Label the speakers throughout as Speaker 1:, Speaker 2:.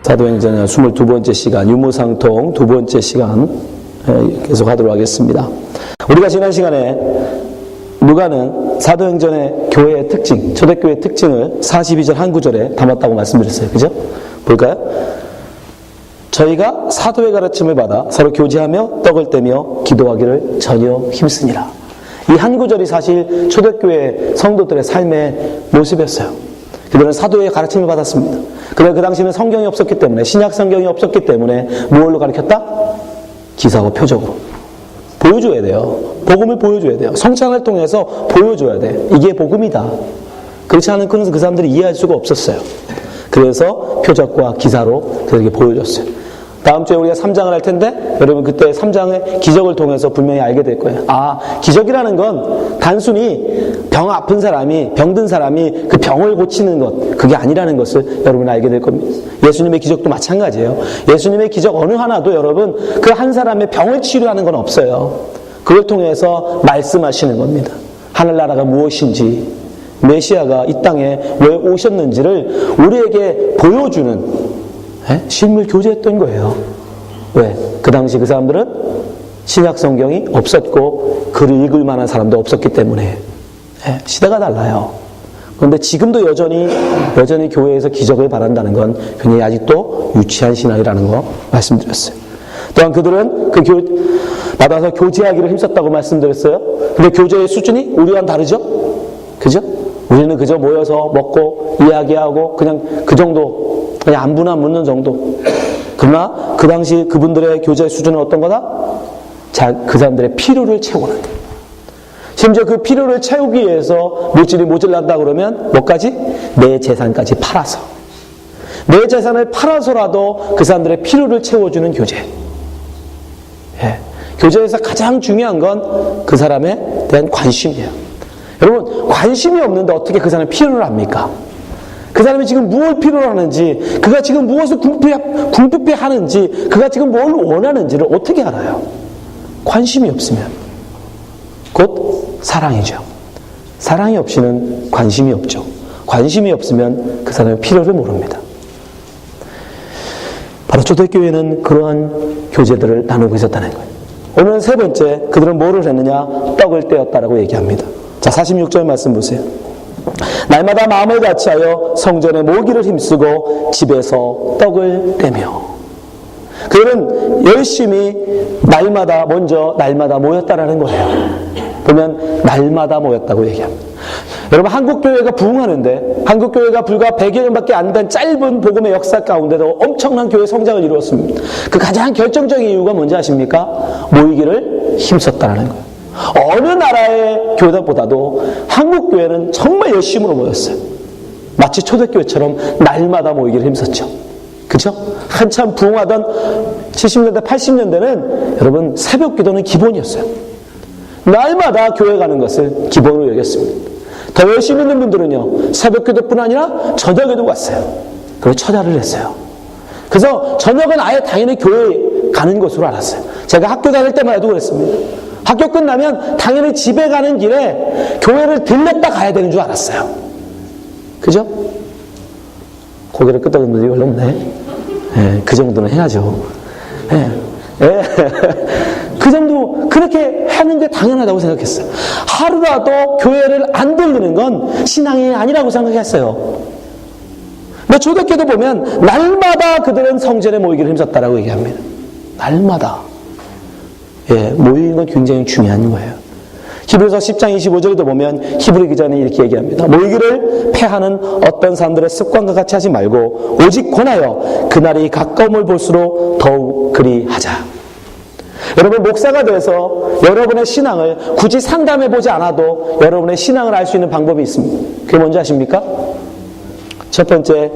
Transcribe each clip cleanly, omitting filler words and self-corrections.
Speaker 1: 사도행전 22번째 시간, 유무상통 2번째 시간 계속 하도록 하겠습니다. 우리가 지난 시간에 누가는 사도행전의 교회의 특징, 초대교회의 특징을 42절 한 구절에 담았다고 말씀드렸어요. 그죠? 볼까요? 저희가 사도의 가르침을 받아 서로 교제하며 떡을 떼며 기도하기를 전혀 힘쓰니라. 이 한 구절이 사실 초대교회 성도들의 삶의 모습이었어요. 그들은 사도의 가르침을 받았습니다. 그런데 그 당시에는 성경이 없었기 때문에, 신약 성경이 없었기 때문에 무엇로 가르쳤다? 기사와 표적으로. 보여줘야 돼요. 복음을 보여줘야 돼요. 성찬을 통해서 보여줘야 돼. 이게 복음이다. 그렇지 않은 그런 그 사람들이 이해할 수가 없었어요. 그래서 표적과 기사로 그들에게 보여줬어요. 다음 주에 우리가 3장을 할 텐데 여러분 그때 3장의 기적을 통해서 분명히 알게 될 거예요. 아, 기적이라는 건 단순히 병든 사람이 그 병을 고치는 것, 그게 아니라는 것을 여러분 알게 될 겁니다. 예수님의 기적도 마찬가지예요. 예수님의 기적 어느 하나도 여러분 그 한 사람의 병을 치료하는 건 없어요. 그걸 통해서 말씀하시는 겁니다. 하늘나라가 무엇인지, 메시아가 이 땅에 왜 오셨는지를 우리에게 보여주는 실물 교제했던 거예요. 왜? 그 당시 그 사람들은 신약 성경이 없었고 글을 읽을 만한 사람도 없었기 때문에. 시대가 달라요. 그런데 지금도 여전히 교회에서 기적을 바란다는 건 굉장히 아직도 유치한 신앙이라는 거 말씀드렸어요. 또한 그들은 받아서 교제하기를 힘썼다고 말씀드렸어요. 근데 교제의 수준이 우리와는 다르죠? 그죠? 우리는 그저 모여서 먹고 이야기하고 그냥 그 정도, 그냥 안부나 묻는 정도. 그러나 그 당시 그분들의 교제 수준은 어떤 거다? 그 사람들의 필요를 채우는. 심지어 그 필요를 채우기 위해서 물질이 모자란다 그러면 뭐까지? 내 재산까지 팔아서. 내 재산을 팔아서라도 그 사람들의 필요를 채워주는 교제. 교제에서 가장 중요한 건 그 사람에 대한 관심이에요. 여러분, 관심이 없는데 어떻게 그 사람의 필요를 압니까? 그 사람이 지금 무엇을 필요로 하는지, 그가 지금 무엇을 궁핍해 하는지, 그가 지금 뭘 원하는지를 어떻게 알아요? 관심이 없으면. 곧 사랑이죠. 사랑이 없이는 관심이 없죠. 관심이 없으면 그 사람의 필요를 모릅니다. 바로 초대교회는 그러한 교제들을 나누고 있었다는 거예요. 오늘은 세 번째, 그들은 뭐를 했느냐? 떡을 떼었다라고 얘기합니다. 자, 46절 말씀 보세요. 날마다 마음을 같이하여 성전에 모기를 힘쓰고 집에서 떡을 떼며. 그들은 열심히 날마다 모였다라는 거예요. 보면 날마다 모였다고 얘기합니다. 여러분, 한국교회가 부흥하는데, 한국교회가 불과 100여 년밖에 안 된 짧은 복음의 역사 가운데도 엄청난 교회 성장을 이루었습니다. 그 가장 결정적인 이유가 뭔지 아십니까? 모이기를 힘썼다라는 거예요. 어느 나라의 교회보다도 한국교회는 정말 열심으로 모였어요. 마치 초대교회처럼 날마다 모이기를 힘썼죠. 그죠? 한참 부흥하던 70년대, 80년대는 여러분 새벽 기도는 기본이었어요. 날마다 교회 가는 것을 기본으로 여겼습니다. 더 열심히 있는 분들은요, 새벽 기도뿐 아니라 저녁에도 갔어요. 그리고 철야를 했어요. 그래서 저녁은 아예 당연히 교회에 가는 것으로 알았어요. 제가 학교 다닐 때만 해도 그랬습니다. 학교 끝나면 당연히 집에 가는 길에 교회를 들렸다 가야 되는 줄 알았어요. 그죠? 고개를 끄덕이는 분들이 별로 없네. 그 정도는 해야죠. 그 정도 그렇게 하는 게 당연하다고 생각했어요. 하루라도 교회를 안 들리는 건 신앙이 아니라고 생각했어요. 근데 초대교회도 보면 날마다 그들은 성전에 모이기를 힘썼다라고 얘기합니다. 날마다. 모이는 건 굉장히 중요한 거예요. 히브리서 10장 25절에도 보면 히브리 기자는 이렇게 얘기합니다. 모이기를 패하는 어떤 사람들의 습관과 같이 하지 말고 오직 권하여 그날이 가까움을 볼수록 더욱 그리 하자. 여러분, 목사가 돼서 여러분의 신앙을 굳이 상담해보지 않아도 여러분의 신앙을 알 수 있는 방법이 있습니다. 그게 뭔지 아십니까? 첫 번째,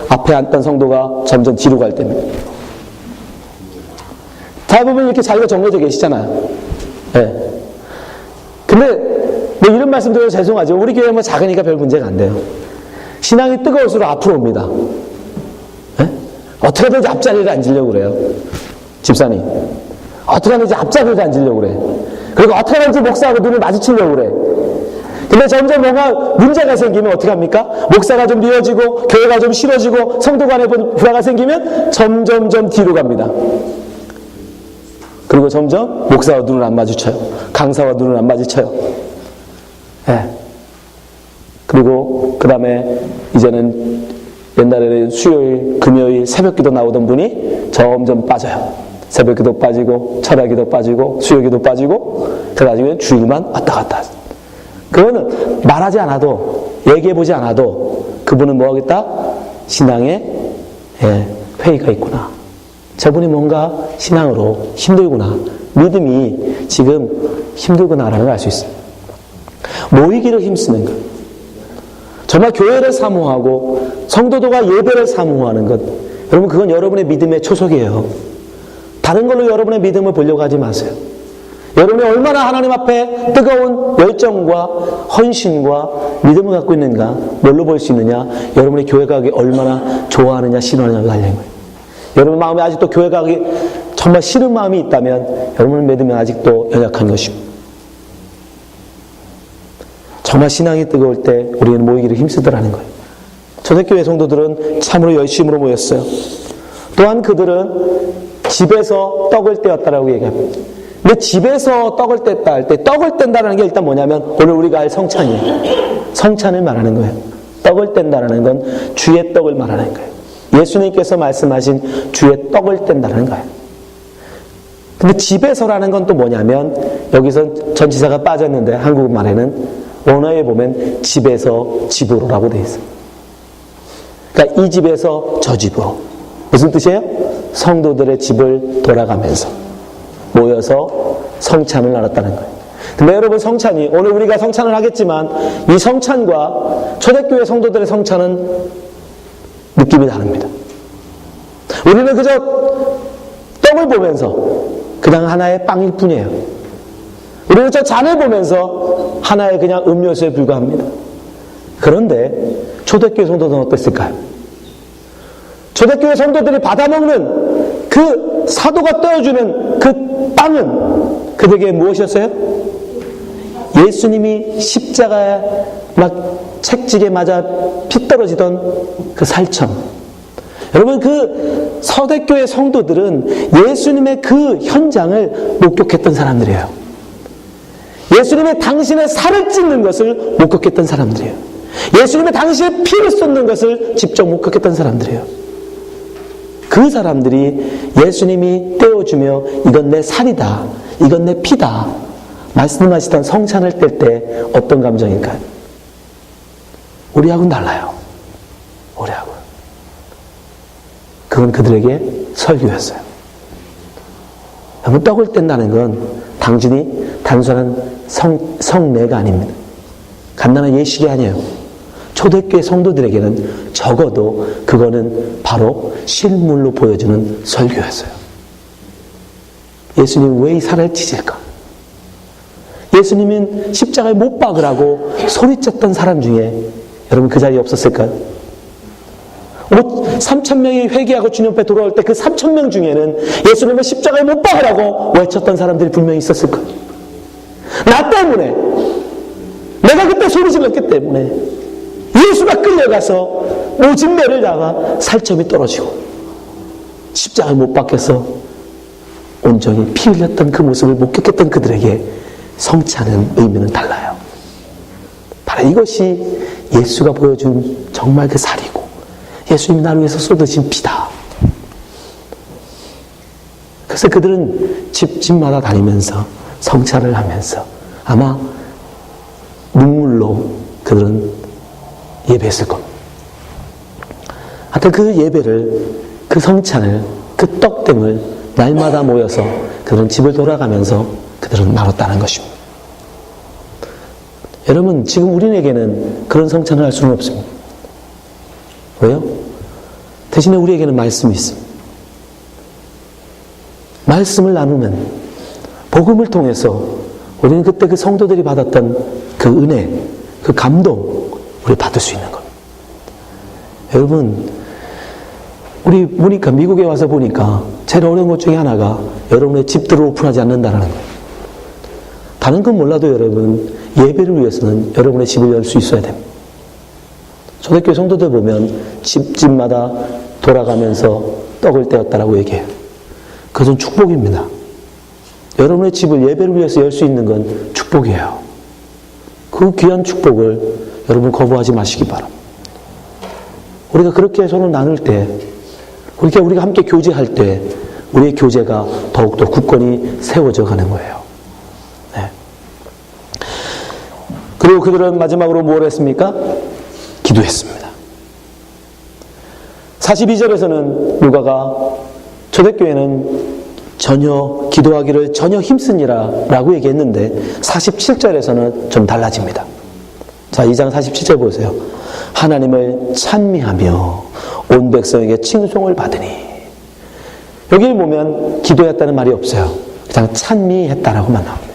Speaker 1: 앞에 앉던 성도가 점점 뒤로 갈 때입니다. 대부분 이렇게 자리가 정해져 계시잖아요. 근데 뭐 이런 말씀 드려서 죄송하죠. 우리 교회 뭐 작으니까 별 문제가 안 돼요. 신앙이 뜨거울수록 앞으로 옵니다. 어떻게든지 앞자리를 앉으려고 그래요. 집사님. 어떻게든지 앞자리를 앉으려고 그래. 그리고 어떻게든지 목사하고 눈을 마주치려고 그래. 근데 점점 뭔가 문제가 생기면 어떻게 합니까? 목사가 좀 미워지고 교회가 좀 싫어지고 성도 간에 불화가 생기면 점점점 뒤로 갑니다. 그리고 점점 목사와 눈을 안 마주쳐요. 강사와 눈을 안 마주쳐요. 예. 그리고 그 다음에 이제는 옛날에는 수요일, 금요일 새벽기도 나오던 분이 점점 빠져요. 새벽기도 빠지고 철야기도 빠지고 수요기도 빠지고 그래가지고 주일만 왔다 갔다 하죠. 그거는 말하지 않아도 얘기해보지 않아도 그분은 뭐 하겠다? 신앙에 회의가 있구나. 저분이 뭔가 신앙으로 힘들구나. 믿음이 지금 힘들구나라는 걸 알 수 있어요. 모이기를 힘쓰는 것. 정말 교회를 사모하고 성도도가 예배를 사모하는 것. 여러분 그건 여러분의 믿음의 초석이에요. 다른 걸로 여러분의 믿음을 보려고 하지 마세요. 여러분이 얼마나 하나님 앞에 뜨거운 열정과 헌신과 믿음을 갖고 있는가 뭘로 볼 수 있느냐? 여러분의 교회 가기 얼마나 좋아하느냐 싫어하느냐가 달린 거예요. 여러분 마음에 아직도 교회 가기 정말 싫은 마음이 있다면 여러분의 믿음은 아직도 연약한 것입니다. 정말 신앙이 뜨거울 때 우리는 모이기를 힘쓰더라는 거예요. 초대교회 성도들은 참으로 열심으로 모였어요. 또한 그들은 집에서 떡을 떼었다라고 얘기합니다. 근데 집에서 떡을 뗐다 할 때 떡을 뗀다는 게 일단 뭐냐면 오늘 우리가 할 성찬이에요. 성찬을 말하는 거예요. 떡을 뗀다는 건 주의 떡을 말하는 거예요. 예수님께서 말씀하신 주의 떡을 뗀다는 거예요. 근데 집에서라는 건 또 뭐냐면 여기서 전치사가 빠졌는데 한국말에는 원어에 보면 집에서 집으로라고 되어 있어요. 그러니까 이 집에서 저 집으로. 무슨 뜻이에요? 성도들의 집을 돌아가면서 모여서 성찬을 나눴다는 거예요. 근데 여러분 성찬이 오늘 우리가 성찬을 하겠지만 이 성찬과 초대교회 성도들의 성찬은 느낌이 다릅니다. 우리는 그저 떡을 보면서 그냥 하나의 빵일 뿐이에요. 우리는 저 잔을 보면서 하나의 그냥 음료수에 불과합니다. 그런데 초대교회 성도들은 어땠을까요? 초대교회 성도들이 받아먹는 그 사도가 떼어주는 그 빵은 그들에게 무엇이었어요? 예수님이 십자가에 막 책직에 맞아 피 떨어지던 그 살점. 여러분 그 서대교회 성도들은 예수님의 그 현장을 목격했던 사람들이에요. 예수님의 당신의 살을 찢는 것을 목격했던 사람들이에요. 예수님의 당신의 피를 쏟는 것을 직접 목격했던 사람들이에요. 그 사람들이 예수님이 떼어주며 이건 내 살이다, 이건 내 피다 말씀하시던 성찬을 뗄 때 어떤 감정일까요? 우리하고는 달라요. 우리하고. 그건 그들에게 설교였어요. 여러분 떡을 뗀다는 건 단순한 성례가 아닙니다. 간단한 예식이 아니에요. 초대교회 성도들에게는 적어도 그거는 바로 실물로 보여주는 설교였어요. 예수님 왜 이 살을 찢을까? 예수님은 십자가에 못 박으라고 소리쳤던 사람 중에 여러분 그 자리에 없었을까요? 3,000명이 회개하고 주님 앞에 돌아올 때 그 3,000명 중에는 예수님을 십자가에 못 박으라고 외쳤던 사람들이 분명히 있었을 거예요. 나 때문에, 내가 그때 소리 질렀기 때문에 예수가 끌려가서 오진매를 당하 살점이 떨어지고 십자가에 못 박혀서 온전히 피 흘렸던 그 모습을 목격했던 그들에게 성찬은 의미는 달라요. 바로 이것이 예수가 보여준 정말 그 살이고 예수님이 나를 위해서 쏟으신 피다. 그래서 그들은 집마다 다니면서 성찬을 하면서 아마 눈물로 그들은 예배했을 겁니다. 하여튼 그 예배를, 그 성찬을, 그 떡됨을 날마다 모여서 그들은 집을 돌아가면서 그들은 나눴다는 것입니다. 여러분 지금 우리에게는 그런 성찬을 할 수는 없습니다. 왜요? 대신에 우리에게는 말씀이 있습니다. 말씀을 나누면 복음을 통해서 우리는 그때 그 성도들이 받았던 그 은혜, 그 감동 우리 받을 수 있는 겁니다. 여러분 우리 보니까 미국에 와서 보니까 제일 어려운 것 중에 하나가 여러분의 집들을 오픈하지 않는다는 거예요. 다른 건 몰라도 여러분, 예배를 위해서는 여러분의 집을 열 수 있어야 됩니다. 초대교회 성도들 보면 집마다 돌아가면서 떡을 떼었다라고 얘기해요. 그것은 축복입니다. 여러분의 집을 예배를 위해서 열 수 있는 건 축복이에요. 그 귀한 축복을 여러분 거부하지 마시기 바랍니다. 우리가 그렇게 서로 나눌 때, 우리가 함께 교제할 때 우리의 교제가 더욱더 굳건히 세워져 가는 거예요. 네. 그리고 그들은 마지막으로 뭘 했습니까? 기도했습니다. 42절에서는 누가가 초대교회는 전혀 기도하기를 전혀 힘쓰니라 라고 얘기했는데 47절에서는 좀 달라집니다. 자, 2장 47절 보세요. 하나님을 찬미하며 온 백성에게 칭송을 받으니. 여기를 보면 기도했다는 말이 없어요. 그냥 찬미했다라고만 나옵니다.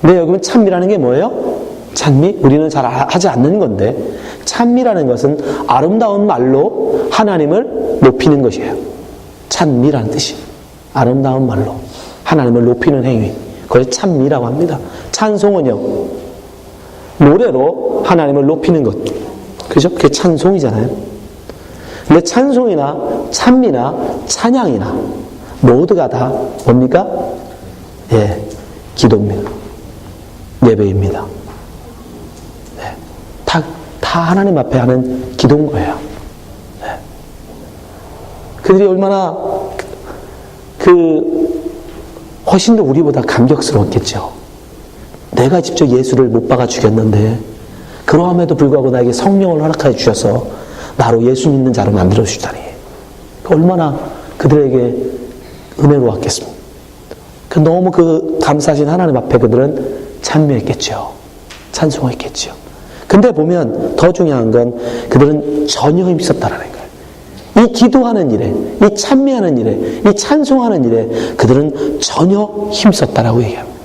Speaker 1: 근데 여기 찬미라는 게 뭐예요? 찬미? 우리는 잘 하지 않는 건데, 찬미라는 것은 아름다운 말로 하나님을 높이는 것이에요. 찬미라는 뜻이. 아름다운 말로 하나님을 높이는 행위. 그걸 찬미라고 합니다. 찬송은요, 노래로 하나님을 높이는 것. 그죠? 그게 찬송이잖아요. 근데 찬송이나 찬미나 찬양이나 모두가 다 뭡니까? 예, 기도입니다. 예배입니다. 네, 다 하나님 앞에 하는 기도인 거예요. 네. 그들이 얼마나 훨씬 더 우리보다 감격스러웠겠죠. 내가 직접 예수를 못 박아 죽였는데 그러함에도 불구하고 나에게 성령을 허락하여 주셔서 나로 예수 믿는 자로 만들어 주시다니. 얼마나 그들에게 은혜로웠겠습니까? 너무 감사하신 하나님 앞에 그들은 찬미했겠죠. 찬송했겠죠. 근데 보면 더 중요한 건 그들은 전혀 힘썼다라는 거예요. 이 기도하는 일에, 이 찬미하는 일에, 이 찬송하는 일에 그들은 전혀 힘썼다라고 얘기합니다.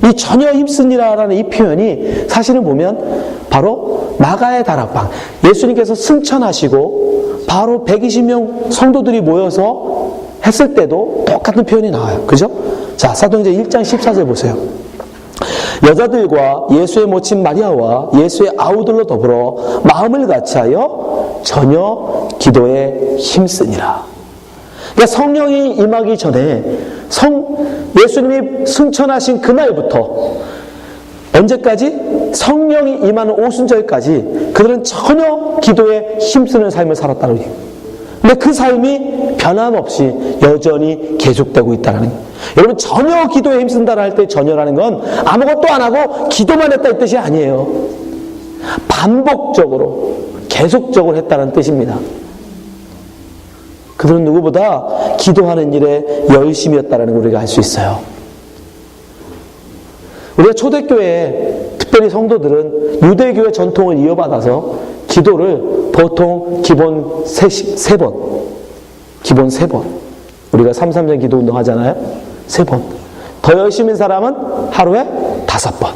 Speaker 1: 이 전혀 힘쓰니라라는 이 표현이 사실은 보면 바로 마가의 다락방, 예수님께서 승천하시고 바로 120명 성도들이 모여서 했을 때도 똑같은 표현이 나와요. 그죠? 자, 사도행전 1장 14절 보세요. 여자들과 예수의 모친 마리아와 예수의 아우들로 더불어 마음을 같이하여 전혀 기도에 힘쓰니라. 그러니까 성령이 임하기 전에 예수님이 승천하신 그날부터 언제까지? 성령이 임하는 오순절까지 그들은 전혀 기도에 힘쓰는 삶을 살았다는 얘기예요. 근데 그 삶이 변함없이 여전히 계속되고 있다는 거예요. 여러분, 전혀 기도에 힘쓴다라 할 때 전혀라는 건 아무것도 안 하고 기도만 했다 이 뜻이 아니에요. 반복적으로 계속적으로 했다는 뜻입니다. 그들은 누구보다 기도하는 일에 열심이었다는 걸 우리가 알 수 있어요. 우리가 초대교회 특별히 성도들은 유대교회 전통을 이어받아서 기도를 보통 기본 3번, 기본 3번. 우리가 3.3절 기도 운동 하잖아요. 3번. 더 열심인 사람은 하루에 5번.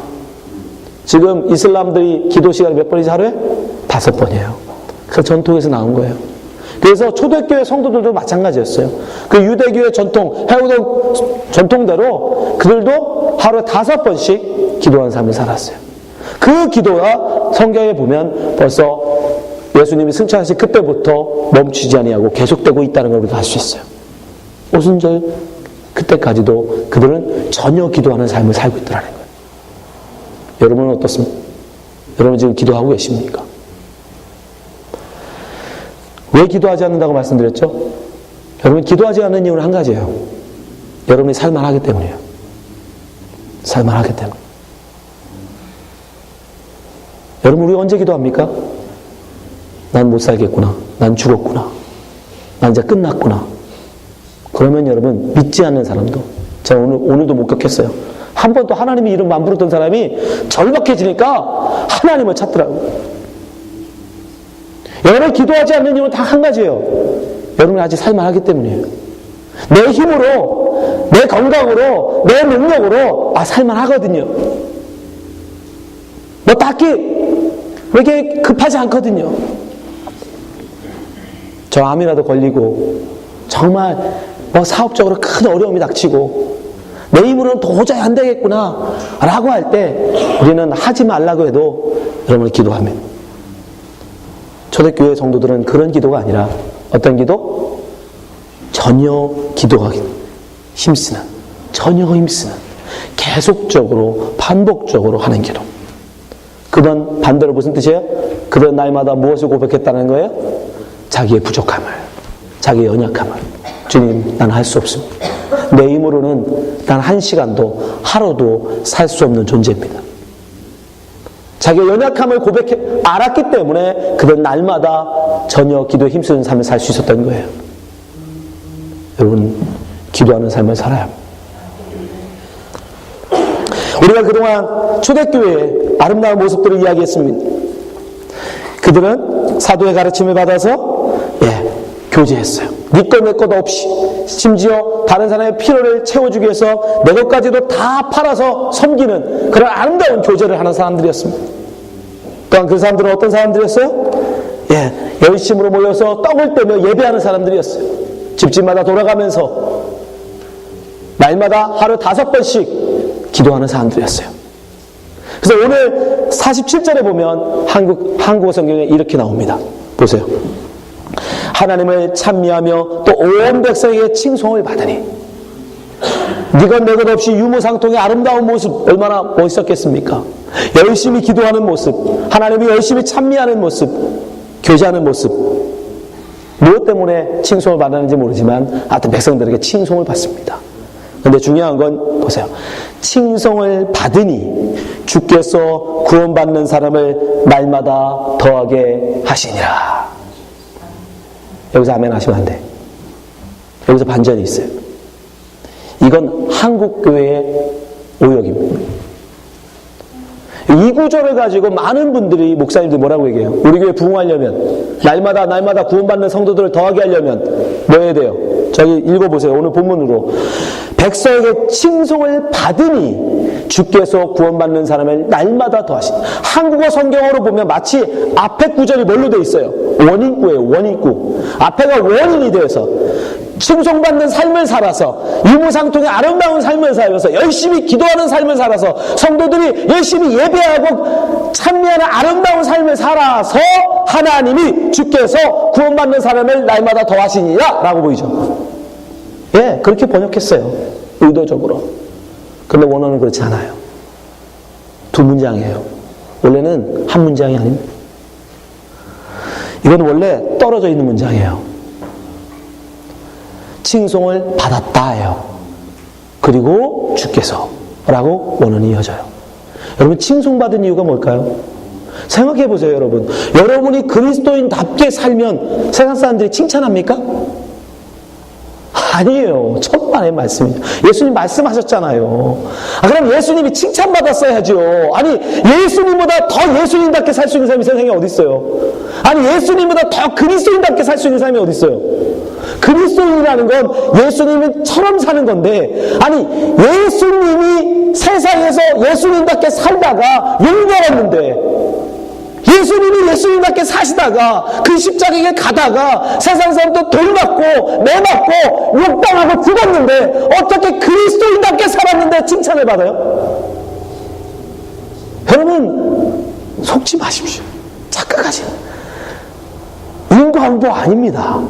Speaker 1: 지금 이슬람들이 기도 시간이 몇 번이지 하루에? 5번이에요. 그 전통에서 나온 거예요. 그래서 초대교회 성도들도 마찬가지였어요. 그 유대교회 전통, 해오던 전통대로 그들도 하루에 5번씩 기도하는 삶을 살았어요. 그 기도가 성경에 보면 벌써 예수님이 승천하신 그때부터 멈추지 아니하고 계속되고 있다는 걸 우리가 알 수 있어요. 오순절 그때까지도 그들은 전혀 기도하는 삶을 살고 있더라는 거예요. 여러분은 어떻습니까? 여러분 지금 기도하고 계십니까? 왜 기도하지 않는다고 말씀드렸죠? 여러분 기도하지 않는 이유는 한 가지예요. 여러분이 살만하기 때문이에요. 살만하기 때문에. 여러분 우리 언제 기도합니까? 난 못 살겠구나. 난 죽었구나. 난 이제 끝났구나. 그러면 여러분 믿지 않는 사람도, 제가 오늘도 목격했어요. 한 번도 하나님의 이름 안 부르던 사람이 절박해지니까 하나님을 찾더라고요. 여러분 기도하지 않는 이유는 다 한 가지예요. 여러분이 아직 살만하기 때문이에요. 내 힘으로, 내 건강으로, 내 능력으로 살만하거든요. 뭐 딱히 그렇게 급하지 않거든요. 저 암이라도 걸리고 정말 뭐 사업적으로 큰 어려움이 닥치고 내 힘으로는 도저히 안 되겠구나 라고 할 때 우리는 하지 말라고 해도 여러분이 기도하면, 초대교회 성도들은 그런 기도가 아니라 어떤 기도? 전혀 기도하기 힘쓰는, 전혀 힘쓰는, 계속적으로 반복적으로 하는 기도. 그건 반대로 무슨 뜻이에요? 그런 날마다 무엇을 고백했다는 거예요? 자기의 부족함을, 자기의 연약함을. 주님, 난 할 수 없습니다. 내 힘으로는 단 한 시간도 하루도 살 수 없는 존재입니다. 자기의 연약함을 알았기 때문에 그런 날마다 전혀 기도에 힘쓰는 삶을 살 수 있었던 거예요. 여러분, 기도하는 삶을 살아야 합니다. 우리가 그동안 초대교회의 아름다운 모습들을 이야기했습니다. 그들은 사도의 가르침을 받아서 교제했어요. 네 것 내 것 없이, 심지어 다른 사람의 필요를 채워주기 위해서 내 것까지도 다 팔아서 섬기는 그런 아름다운 교제를 하는 사람들이었습니다. 또한 그 사람들은 어떤 사람들이었어요? 열심으로 모여서 떡을 떼며 예배하는 사람들이었어요. 집집마다 돌아가면서 날마다 하루 5번씩 기도하는 사람들이었어요. 그래서 오늘 47절에 보면 한국어 성경에 이렇게 나옵니다. 보세요. 하나님을 찬미하며 또 온 백성에게 칭송을 받으니, 네것 내 것 없이 유무상통의 아름다운 모습, 얼마나 멋있었겠습니까? 열심히 기도하는 모습, 하나님이 열심히 찬미하는 모습, 교제하는 모습. 무엇 때문에 칭송을 받았는지 모르지만 하여튼 백성들에게 칭송을 받습니다. 그런데 중요한 건 보세요. 칭송을 받으니 주께서 구원받는 사람을 날마다 더하게 하시니라. 여기서 아멘 하시면 안 돼. 여기서 반전이 있어요. 이건 한국교회의 오역입니다. 이 구절을 가지고 많은 분들이, 목사님들이 뭐라고 얘기해요? 우리 교회 부흥하려면, 날마다 구원받는 성도들을 더하게 하려면 뭐 해야 돼요? 저기 읽어보세요. 오늘 본문으로. 백성에게 칭송을 받으니 주께서 구원받는 사람을 날마다 더하시니. 한국어 성경어로 보면 마치 앞에 구절이 뭘로 돼 있어요? 원인구예요. 원인구. 앞에가 원인이 되어서 칭송받는 삶을 살아서, 유무상통의 아름다운 삶을 살아서, 열심히 기도하는 삶을 살아서, 성도들이 열심히 예배하고 찬미하는 아름다운 삶을 살아서 하나님이 주께서 구원받는 사람을 날마다 더하시니라 라고 보이죠. 그렇게 번역했어요. 의도적으로. 그런데 원어는 그렇지 않아요. 두 문장이에요. 원래는 한 문장이 아닙니다. 이건 원래 떨어져 있는 문장이에요. 칭송을 받았다예요. 그리고 주께서 라고 원어는 이어져요. 여러분, 칭송받은 이유가 뭘까요? 생각해 보세요, 여러분. 여러분이 그리스도인답게 살면 세상 사람들이 칭찬합니까? 아니에요. 천만의 말씀이죠. 예수님 말씀하셨잖아요. 그럼 예수님이 칭찬받았어야죠. 아니, 예수님보다 더 예수님답게 살 수 있는 사람이 세상에 어디 있어요? 아니, 예수님보다 더 그리스도인답게 살 수 있는 사람이 어디 있어요? 그리스도인이라는 건 예수님처럼 사는 건데, 아니, 예수님이 세상에서 예수님답게 살다가 용감했는데, 예수님이 예수님답게 사시다가 그 십자가에 가다가 세상 사람도 돌맞고 매맞고 욕당하고 죽었는데 어떻게 그리스도인답게 살았는데 칭찬을 받아요? 여러분, 속지 마십시오. 착각하시는 인과응보 아닙니다.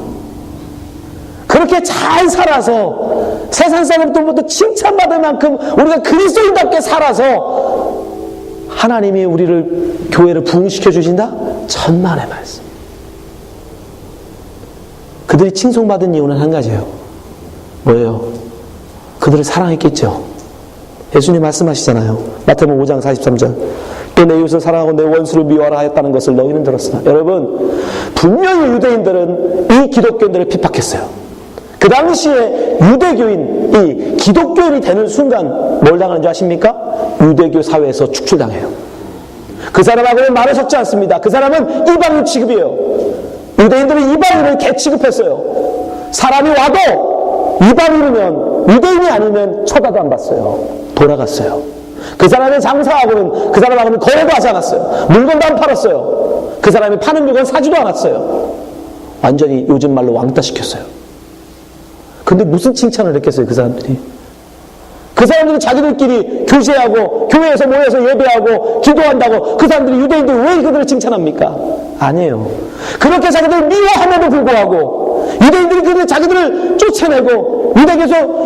Speaker 1: 그렇게 잘 살아서 세상 사람들부터 칭찬받을 만큼 우리가 그리스도인답게 살아서 하나님이 우리를, 교회를 부흥시켜 주신다? 천만의 말씀. 그들이 칭송받은 이유는 한 가지예요. 뭐예요? 그들을 사랑했겠죠. 예수님 말씀하시잖아요. 마태복음 5장 43절. 또 내 이웃을 사랑하고 내 원수를 미워하라 하였다는 것을 너희는 들었으나. 여러분, 분명히 유대인들은 이 기독교인들을 핍박했어요. 그 당시에 유대교인이 기독교인이 되는 순간 뭘 당하는 줄 아십니까? 유대교 사회에서 축출당해요. 그 사람하고는 말을 섞지 않습니다. 그 사람은 이방인 취급이에요. 유대인들은 이방인을 개 취급했어요. 사람이 와도 이방인이면, 유대인이 아니면 쳐다도 안 봤어요. 돌아갔어요. 그 사람의 장사하고는, 그 사람하고는 거래도 하지 않았어요. 물건도 안 팔았어요. 그 사람이 파는 물건 사지도 않았어요. 완전히 요즘 말로 왕따시켰어요. 근데 무슨 칭찬을 했겠어요, 그 사람들이? 그 사람들은 자기들끼리 교제하고 교회에서 모여서 예배하고 기도한다고 그 사람들이 유대인들이 왜 그들을 칭찬합니까? 아니에요. 그렇게 자기들을 미워함에도 불구하고 유대인들이 그들 자기들을 쫓아내고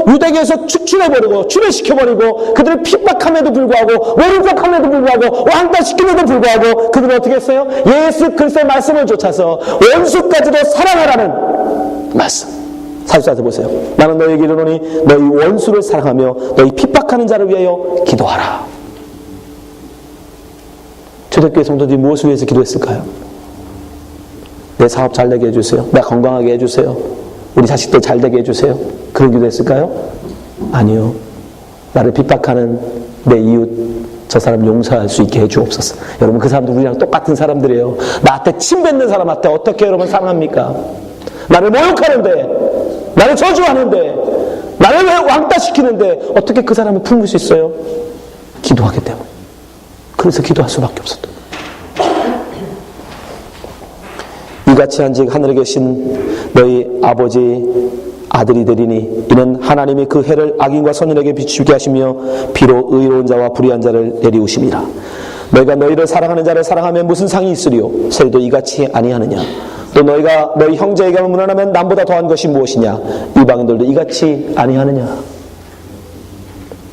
Speaker 1: 유대교에서 축출해버리고 출애시켜버리고 그들을 핍박함에도 불구하고 모른척함에도 불구하고 왕따시킴에도 불구하고 그들은 어떻게 했어요? 예수 그리스도의 말씀을 쫓아서 원수까지도 사랑하라는 말씀. 44절 보세요. 나는 너에게 이르노니 너희 원수를 사랑하며 너희 핍박하는 자를 위하여 기도하라. 초대교회 성도들이 무엇을 위해서 기도했을까요? 내 사업 잘 되게 해주세요. 나 건강하게 해주세요. 우리 자식들 잘 되게 해주세요. 그런 기도했을까요? 아니요. 나를 핍박하는 내 이웃 저 사람 용서할 수 있게 해주옵소서. 여러분 그 사람들 우리랑 똑같은 사람들이에요. 나한테 침 뱉는 사람한테 어떻게 여러분 사랑합니까? 나를 모욕하는데 나를 저주하는데 나를 왜 왕따시키는데 어떻게 그 사람을 품을 수 있어요? 기도하기 때문에. 그래서 기도할 수밖에 없었다. 이같이 한즉 하늘에 계신 너희 아버지 아들이 되리니 이는 하나님이 그 해를 악인과 선인에게 비추게 하시며 비로 의로운 자와 불의한 자를 내리우심이라. 너희가 너희를 사랑하는 자를 사랑하면 무슨 상이 있으리요? 저희도 이같이 아니하느냐? 또 너희가 너희 형제에게 무난하면 남보다 더한 것이 무엇이냐? 이방인들도 이같이 아니하느냐?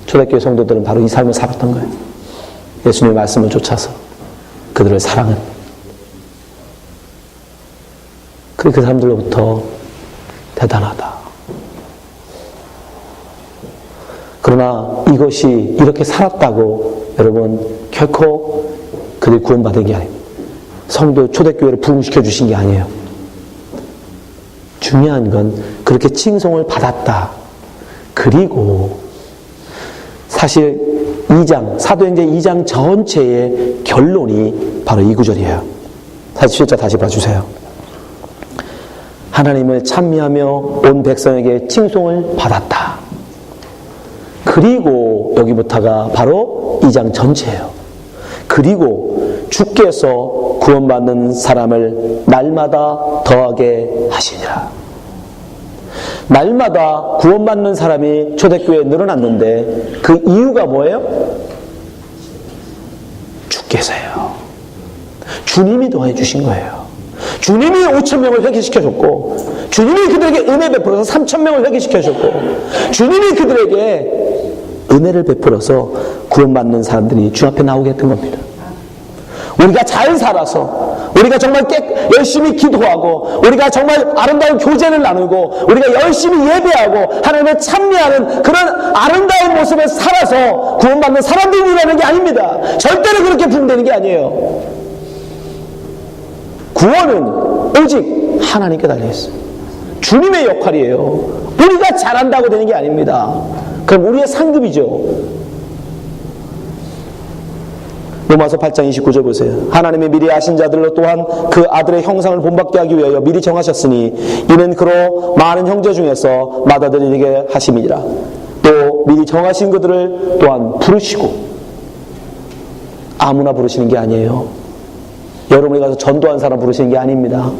Speaker 1: 초대교회 성도들은 바로 이 삶을 살았던 거예요. 예수님의 말씀을 쫓아서 그들을 사랑은. 그 사람들로부터 대단하다. 그러나 이것이 이렇게 살았다고 여러분 결코 그들이 구원받은 게 아닙니다. 성도 초대교회를 부흥시켜 주신 게 아니에요. 중요한 건 그렇게 칭송을 받았다. 그리고 사실 2장, 사도행전 2장 전체의 결론이 바로 이 구절이에요. 47절 다시 봐주세요. 하나님을 찬미하며 온 백성에게 칭송을 받았다. 그리고 여기부터가 바로 2장 전체예요. 그리고 주께서 구원받는 사람을 날마다 더하게 하시니라. 날마다 구원받는 사람이 초대교회에 늘어났는데 그 이유가 뭐예요? 주께서요. 주님이 더해 주신 거예요. 주님이 5,000명을 회개시켜줬고 주님이 그들에게 은혜 베풀어서 3,000명을 회개시켜줬고 주님이 그들에게 은혜를 베풀어서 구원받는 사람들이 주 앞에 나오게 했던 겁니다. 우리가 잘 살아서 우리가 정말 열심히 기도하고 우리가 정말 아름다운 교제를 나누고 우리가 열심히 예배하고 하나님을 찬미하는 그런 아름다운 모습을 살아서 구원받는 사람들이라는 게 아닙니다. 절대로 그렇게 부흥되는 게 아니에요. 구원은 오직 하나님께 달려있어요. 주님의 역할이에요. 우리가 잘한다고 되는 게 아닙니다. 그럼 우리의 상급이죠. 로마서 8장 29절 보세요. 하나님이 미리 아신 자들로 또한 그 아들의 형상을 본받게 하기 위하여 미리 정하셨으니 이는 그로 많은 형제 중에서 맏아들이게 하심이니라. 또 미리 정하신 그들을 또한 부르시고 아무나 부르시는 게 아니에요. 여러분이 가서 전도한 사람 부르시는 게 아닙니다.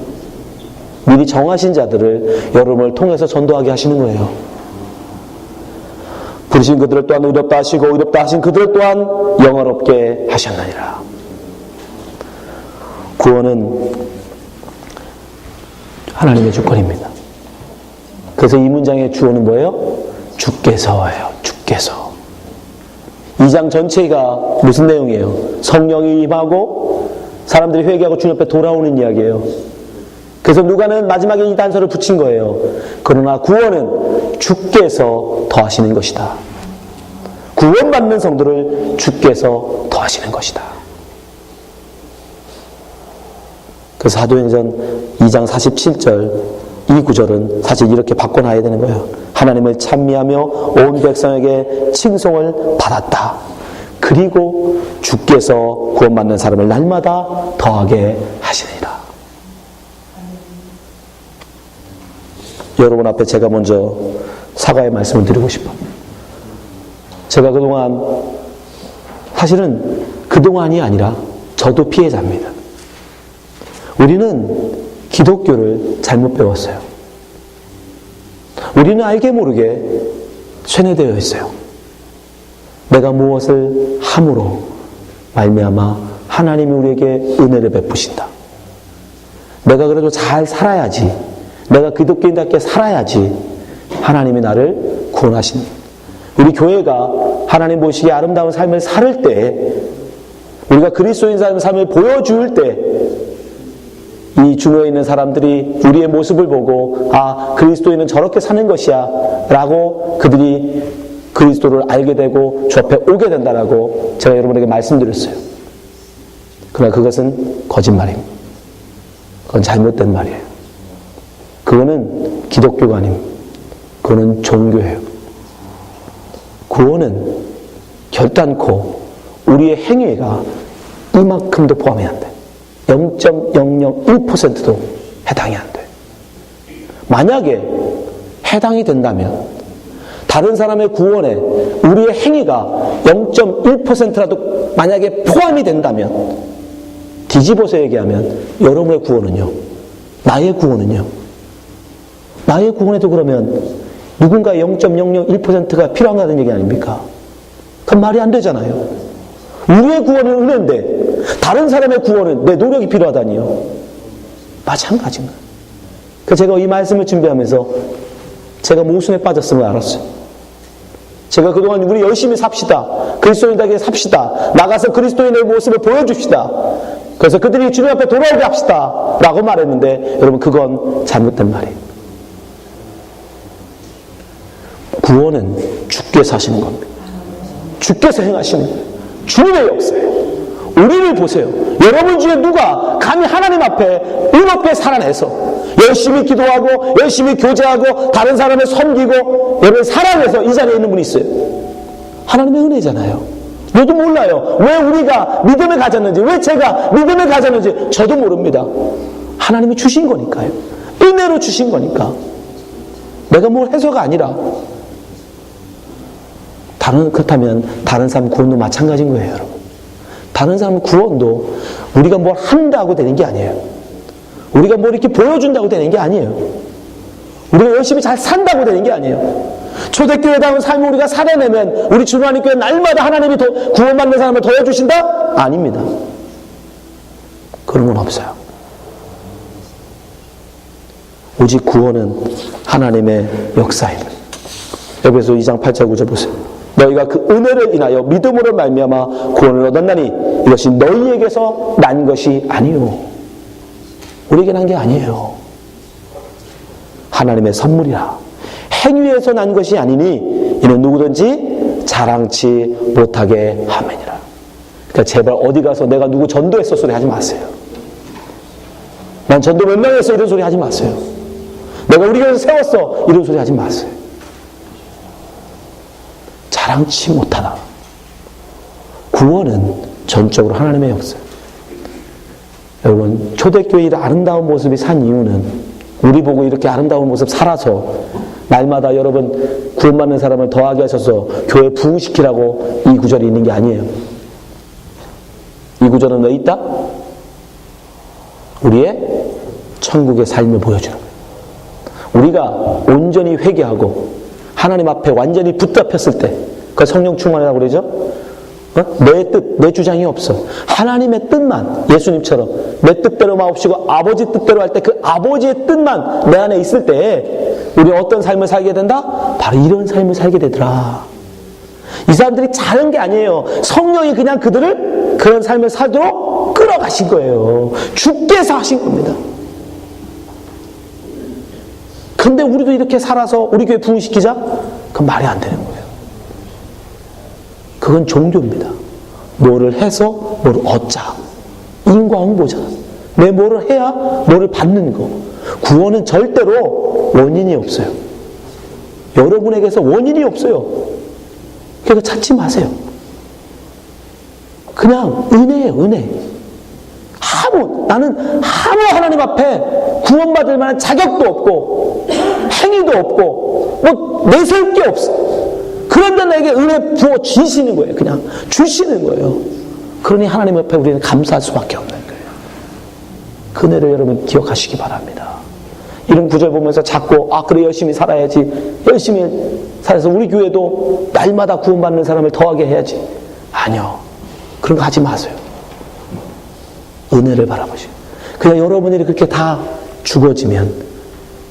Speaker 1: 미리 정하신 자들을 여러분을 통해서 전도하게 하시는 거예요. 부르신 그들을 또한 의롭다 하시고 의롭다 하신 그들을 또한 영화롭게 하셨느니라. 구원은 하나님의 주권입니다. 그래서 이 문장의 주어는 뭐예요? 주께서예요. 주께서. 2장 전체가 무슨 내용이에요? 성령이 임하고 사람들이 회개하고 주님 앞에 돌아오는 이야기예요. 그래서 누가는 마지막에 이 단서를 붙인 거예요. 그러나 구원은 주께서 더하시는 것이다. 구원받는 성도를 주께서 더하시는 것이다. 그래서 사도행전 2장 47절 이 구절은 사실 이렇게 바꿔놔야 되는 거예요. 하나님을 찬미하며 온 백성에게 칭송을 받았다. 그리고 주께서 구원받는 사람을 날마다 더하게 하시니라. 여러분 앞에 제가 먼저 사과의 말씀을 드리고 싶어요. 제가 그동안 사실은 그동안이 아니라 저도 피해자입니다. 우리는 기독교를 잘못 배웠어요. 우리는 알게 모르게 쇠뇌되어 있어요. 내가 무엇을 함으로 말미암아 하나님이 우리에게 은혜를 베푸신다. 내가 그래도 잘 살아야지, 내가 기독교인답게 살아야지 하나님이 나를 구원하신, 우리 교회가 하나님 보시기에 아름다운 삶을 살 때, 우리가 그리스도인 삶을 보여줄 때, 이 중요에 있는 사람들이 우리의 모습을 보고 아, 그리스도인은 저렇게 사는 것이야 라고 그들이 그리스도를 알게 되고 주 앞에 오게 된다라고 제가 여러분에게 말씀드렸어요. 그러나 그것은 거짓말입니다. 그건 잘못된 말이에요. 그거는 기독교가 아닙니다. 그거는 종교예요. 구원은 결단코 우리의 행위가 이만큼도 포함이 안 돼. 0.001%도 해당이 안 돼. 만약에 해당이 된다면, 다른 사람의 구원에 우리의 행위가 0.1%라도 만약에 포함이 된다면, 뒤집어서 얘기하면 여러분의 구원은요, 나의 구원은요, 나의 구원에도 그러면 누군가의 0.001%가 필요하다는 얘기 아닙니까? 그건 말이 안 되잖아요. 우리의 구원은 은혜인데 다른 사람의 구원은 내 노력이 필요하다니요. 마찬가지인 거예요. 그래서 제가 이 말씀을 준비하면서 제가 모순에 빠졌음을 알았어요. 제가 그동안 우리 열심히 삽시다, 그리스도인에게 삽시다, 나가서 그리스도인의 모습을 보여줍시다, 그래서 그들이 주님 앞에 돌아오게 합시다 라고 말했는데, 여러분 그건 잘못된 말이에요. 구원은 주께서 하시는 겁니다. 주께서 행하시는 거예요. 주님의 역사예요. 우리를 보세요. 여러분 중에 누가 감히 하나님 앞에 의롭게 살아내서 열심히 기도하고 열심히 교제하고 다른 사람을 섬기고 여러분 사랑해서 이 자리에 있는 분이 있어요? 하나님의 은혜잖아요. 저도 몰라요. 왜 우리가 믿음을 가졌는지, 왜 제가 믿음을 가졌는지 저도 모릅니다. 하나님이 주신 거니까요. 은혜로 주신 거니까. 내가 뭘 해서가 아니라. 그렇다면 다른 사람 구원도 마찬가지인 거예요, 여러분. 다른 사람 구원도 우리가 뭘 한다고 되는 게 아니에요. 우리가 뭘 이렇게 보여준다고 되는 게 아니에요. 우리가 열심히 잘 산다고 되는 게 아니에요. 초대교회다운 삶을 우리가 살아내면 우리 주님의 교회 날마다 하나님이 구원받는 사람을 더해주신다? 아닙니다. 그런 건 없어요. 오직 구원은 하나님의 역사입니다. 에베소 2장 8절 9절 보세요. 너희가 그 은혜를 인하여 믿음으로 말미암아 구원을 얻었나니 이것이 너희에게서 난 것이 아니요. 우리에게 난 게 아니에요. 하나님의 선물이라. 행위에서 난 것이 아니니 이는 누구든지 자랑치 못하게 하매니라. 그러니까 제발 어디 가서 내가 누구 전도했어 소리 하지 마세요. 난 전도 몇 명 했어 이런 소리 하지 마세요. 내가 우리 교회에서 세웠어 이런 소리 하지 마세요. 자랑치 못하다. 구원은 전적으로 하나님의 역사. 여러분, 초대교회의 아름다운 모습이 산 이유는 우리 보고 이렇게 아름다운 모습 살아서 날마다 여러분 구원받는 사람을 더하게 하셔서 교회 부흥시키라고 이 구절이 있는 게 아니에요. 이 구절은 왜 있다? 우리의 천국의 삶을 보여주는 거예요. 우리가 온전히 회개하고 하나님 앞에 완전히 붙잡혔을 때, 그 성령 충만이라고 그러죠? 내 뜻, 내 주장이 없어. 하나님의 뜻만, 예수님처럼 내 뜻대로 마옵시고 아버지 뜻대로 할 때 그 아버지의 뜻만 내 안에 있을 때 우리 어떤 삶을 살게 된다? 바로 이런 삶을 살게 되더라. 이 사람들이 잘한 게 아니에요. 성령이 그냥 그들을 그런 삶을 살도록 끌어가신 거예요. 주께서 하신 겁니다. 근데 우리도 이렇게 살아서 우리 교회 부흥시키자? 그건 말이 안 되는 거예요. 그건 종교입니다. 뭐를 해서 뭐를 얻자. 인과응보잖아. 내 뭐를 해야 뭐를 받는 거. 구원은 절대로 원인이 없어요. 여러분에게서 원인이 없어요. 그러니까 찾지 마세요. 그냥 은혜예요, 은혜. 나는 아무 하나님 앞에 구원받을 만한 자격도 없고 행위도 없고 뭐 내세울 게 없어. 그런데 나에게 은혜 부어 주시는 거예요. 그냥 주시는 거예요. 그러니 하나님 앞에 우리는 감사할 수밖에 없는 거예요. 그 은혜를 여러분 기억하시기 바랍니다. 이런 구절 보면서 자꾸 그래 열심히 살아야지, 열심히 살아서 우리 교회도 날마다 구원받는 사람을 더하게 해야지. 아니요, 그런 거 하지 마세요. 은혜를 바라보시고 그냥 여러분이 그렇게 다 죽어지면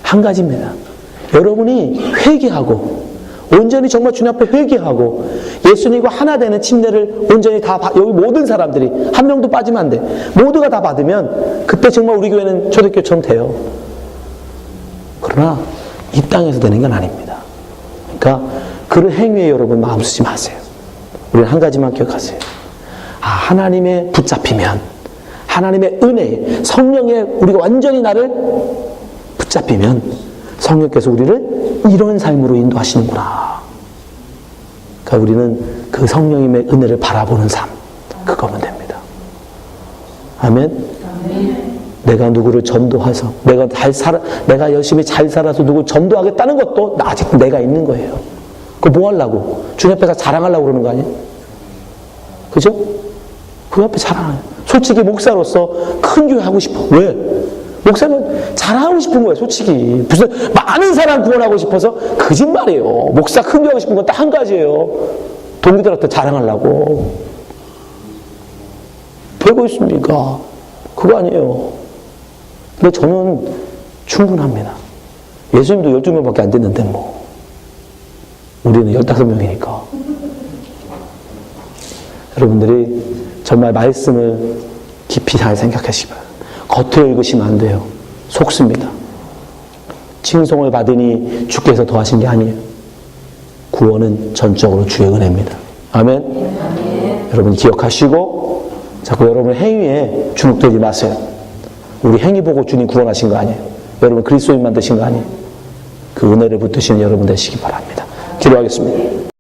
Speaker 1: 한 가지입니다. 여러분이 회개하고 온전히 정말 주님 앞에 회개하고 예수님과 하나 되는 침례를 온전히 다 여기 모든 사람들이 한 명도 빠지면 안 돼. 모두가 다 받으면 그때 정말 우리 교회는 초대교회처럼 돼요. 그러나 이 땅에서 되는 건 아닙니다. 그러니까 그런 행위에 여러분 마음 쓰지 마세요. 우리는 한 가지만 기억하세요. 하나님의 붙잡히면, 하나님의 은혜, 성령에 우리가 완전히 나를 붙잡히면 성령께서 우리를 이런 삶으로 인도하시는구나. 그러니까 우리는 그 성령님의 은혜를 바라보는 삶, 그거면 됩니다. 아멘. 내가 누구를 전도해서 내가 열심히 잘 살아서 누구를 전도하겠다는 것도 아직 내가 있는 거예요. 그거 뭐 하려고? 주님 앞에서 자랑하려고 그러는 거 아니에요? 그죠? 그 앞에 자랑해요. 솔직히 목사로서 큰 교회 하고 싶어. 왜? 목사는 자랑하고 싶은 거예요, 솔직히. 무슨 많은 사람 구원하고 싶어서 거짓말이에요. 목사 큰 교회 하고 싶은 건 딱 한 가지예요. 동기들한테 자랑하려고. 별거 있습니까? 그거 아니에요. 근데 저는 충분합니다. 예수님도 12명밖에 안 됐는데 뭐. 우리는 15명이니까. 여러분들이 정말 말씀을 깊이 잘 생각하시기 바랍니다. 겉으로 읽으시면 안 돼요. 속습니다. 칭송을 받으니 주께서 더하신 게 아니에요. 구원은 전적으로 주의 은혜입니다. 아멘. 아멘. 여러분 기억하시고 자꾸 여러분의 행위에 주눅들지 마세요. 우리 행위 보고 주님 구원하신 거 아니에요. 여러분 그리스도인 만드신 거 아니에요. 그 은혜를 붙드시는 여러분 되시기 바랍니다. 기도하겠습니다.